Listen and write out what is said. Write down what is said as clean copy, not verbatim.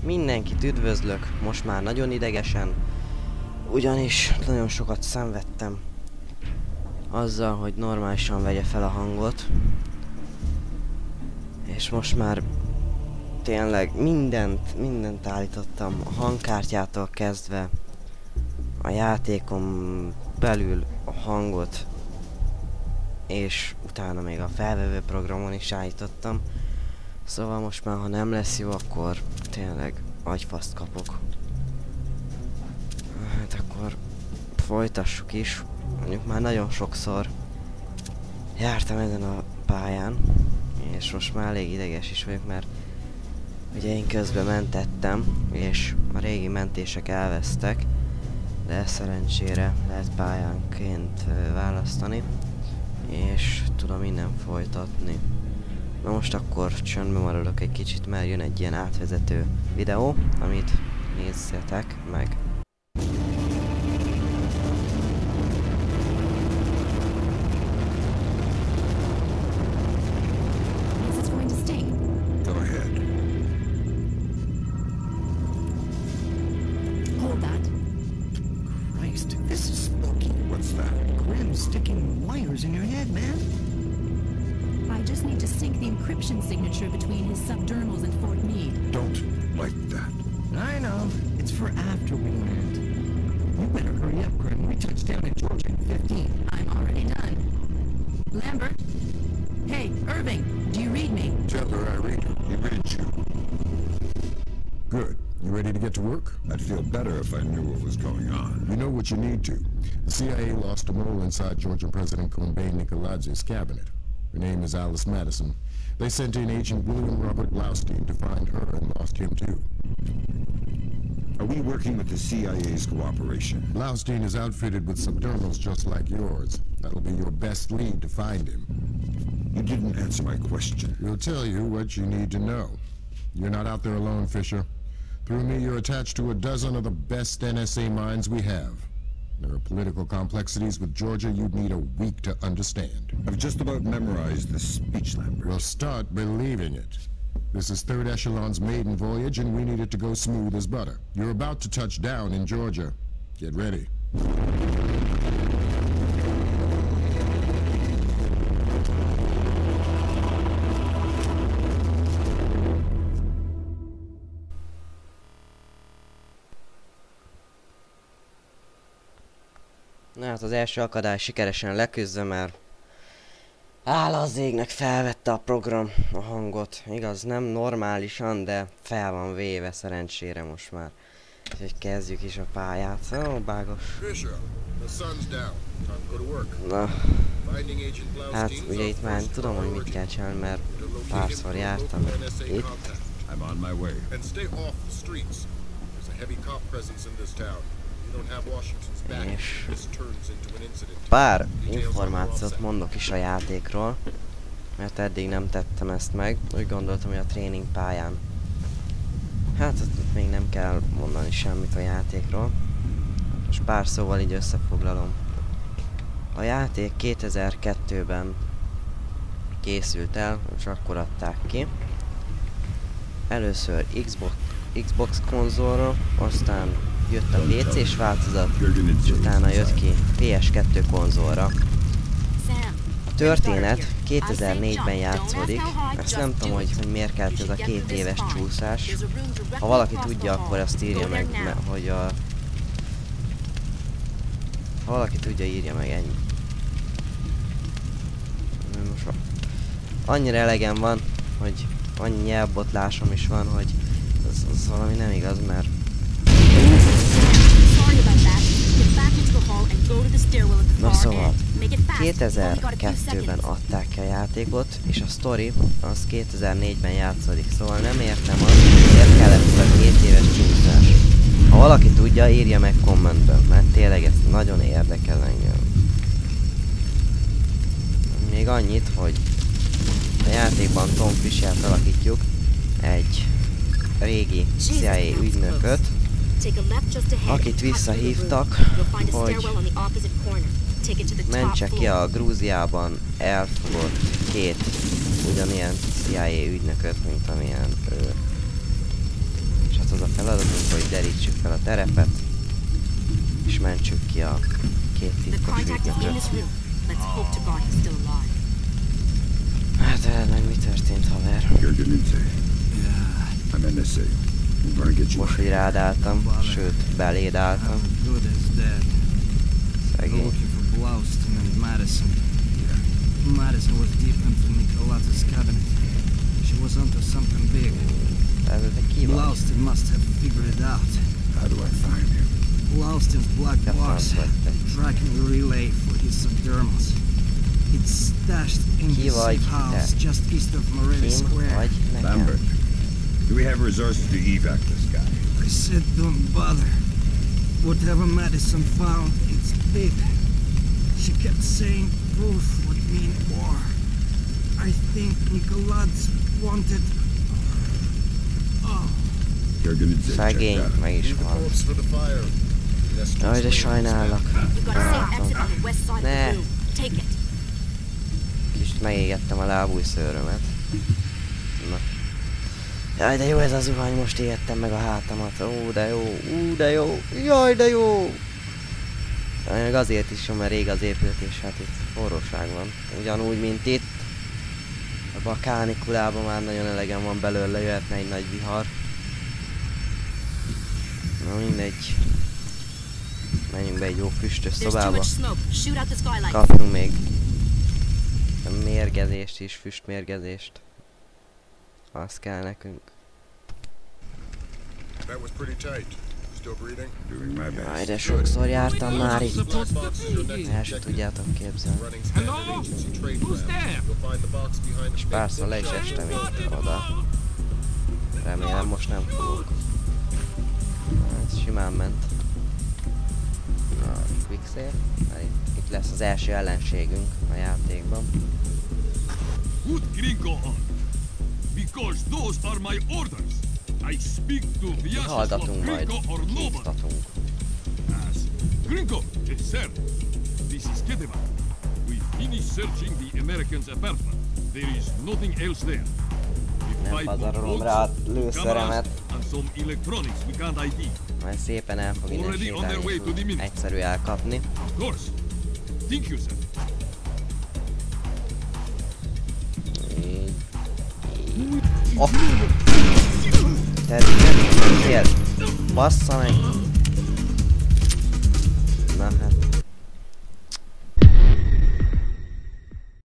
Mindenkit üdvözlök, most már nagyon idegesen, ugyanis nagyon sokat szenvedtem azzal, hogy normálisan vegye fel a hangot. És most már tényleg mindent állítottam, a hangkártyától kezdve a játékon belül a hangot, és utána még a felvevő programon is állítottam. Szóval most már, ha nem lesz jó, akkor tényleg agyfaszt kapok. Hát akkor folytassuk is. Mondjuk már nagyon sokszor jártam ezen a pályán, és most már elég ideges is vagyok, mert ugye én közben mentettem, és a régi mentések elvesztek, de szerencsére lehet pályánként választani, és tudom innen folytatni. Na most akkor csöndben maradok egy kicsit, mert jön egy ilyen átvezető videó, amit nézzetek meg. Sticking wires in your head, man. I just need to sync the encryption signature between his subdermals and Fort Meade. Don't like that. I know. It's for after we land. You better hurry up, Grim. We touch down in Georgia in 15. I'm already done. Lambert? Hey, Irving, do you read me? Tell her I read her. He reads you. Good. You ready to get to work? I'd feel better if I knew what was going on. You know what you need to. The CIA lost a mole inside Georgian President Kombay Nikoladz's cabinet. Her name is Alice Madison. They sent in Agent William Robert Blaustein to find her and lost him too. Are we working with the CIA's cooperation? Blaustein is outfitted with subdermals just like yours. That'll be your best lead to find him. You didn't answer my question. We'll tell you what you need to know. You're not out there alone, Fisher. Through me, you're attached to a dozen of the best NSA minds we have. There are political complexities with Georgia you'd need a week to understand. I've just about memorized the speech, Lambert. Well, start believing it. This is Third Echelon's maiden voyage, and we need it to go smooth as butter. You're about to touch down in Georgia. Get ready. Na hát az első akadály sikeresen leküzdve, mert hála az égnek felvette a program a hangot. Igaz, nem normálisan, de fel van véve szerencsére most már. Úgyhogy kezdjük is a pályát. Ó, bágos. Na, hát ugye itt már tudom, hogy mit kell csinálni, mert párszor jártam itt. És pár információt mondok is a játékról, mert eddig nem tettem ezt meg. Úgy gondoltam, hogy a tréning pályán hát ott még nem kell mondani semmit a játékról. Most pár szóval így összefoglalom. A játék 2002-ben készült el, és akkor adták ki. Először Xbox konzolra, aztán jött a PC-s változat, és utána jött ki PS2 konzolra. A történet 2004-ben játszódik, ezt nem tudom, hogy miért kellett ez a 2 éves csúszás. Ha valaki tudja, akkor azt írja meg, hogy a... Ha valaki tudja, írja meg, ennyi. Most annyira elegem van, hogy annyi nyelvbotlásom is van, hogy az valami nem igaz, mert... Na szóval, 2002-ben adták ki a játékot, és a sztori az 2004-ben játszódik, szóval nem értem azt, hogy miért kellett ez a 2 éves csúszás. Ha valaki tudja, írja meg kommentben, mert tényleg ez nagyon érdekel engem. Még annyit, hogy a játékban Tom Fishert alakítjuk, egy régi CIA ügynököt, akit visszahívtak, hogy mentse ki a Grúziában elfogott 2 ugyanilyen CIA ügynököt, mint amilyen ő. És hát az a feladatunk, hogy derítsük fel a terepet, és mentsük ki a két The titkos contact is in ügynököt. this room. Let's hope to God he's still alive. Hát veled meg mi történt, haver? Gergenidze. I'm NSA. We're gonna get you Most, out. hogy rád álltam, sőt, beléd álltam. Good as dead. Szegény. Looking for Blaustein and Madison. Madison was deep into Nicolata's cabinet. She was onto something big. Tehát te ki vagy? Blaustein must have figured it out. How do I find him? Blaustein's black Te box franc vagy te. tracking relay for his subdermals. It's stashed in Ki the vagy safe house te? just east of Morelli Kim Square. vagy nekem? Lambert. Do we have resources to evac this guy? I said don't bother. Whatever Madison found, it's big. She kept saying proof would mean war. I think Nicolaz wanted... Oh, Gergenidze, check Szegény, that. meg is van. for the fire. Jaj, de sajnálok. We've got a safe exit on the west side of Nah. the room. Take it. Kicsit megégettem a lábújszőrömet. Na. Jaj, de jó ez a zuhany, most égettem meg a hátamat. Ó, de jó, de jó, jaj, de jó! Meg azért is jó, mert rég az épült, és hát itt forróság van. Ugyanúgy, mint itt. Abba a kánikulában már nagyon elegem van belőle, jöhetne egy nagy vihar. Na mindegy. Menjünk be egy jó füstös There's too szobába. much smoke. Shoot out the skylight. Kapjunk még mérgezést is, füstmérgezést. Az kell nekünk. That was pretty tight. Still breathing? Doing my best. Jaj, de sokszor jártam már itt. El sem tudjátok képzelni. Running standard agency trade routes. You'll find the box behind the És párszor le is estem itt oda. Remélem most nem fogok. Ez simán ment. A quick save. Itt lesz az első ellenségünk a játékban. Put Gringo on, because those are my orders. I speak to Vyazov of Hallgatunk majd, Gringo or nobody. kihívtatunk. As Gringo, yes, sir. This is Ketevan. We finished searching the Americans' apartment. There is nothing else there. We Nem find pazarolom both rá a cameras lőszeremet. and some electronics we can't ID. Majd szépen el fog innen Already on their way to the sétálni. minute. Egyszerű elkapni. Of course. Thank you, sir. Így. Oh! Te nem fél! Bassza meg!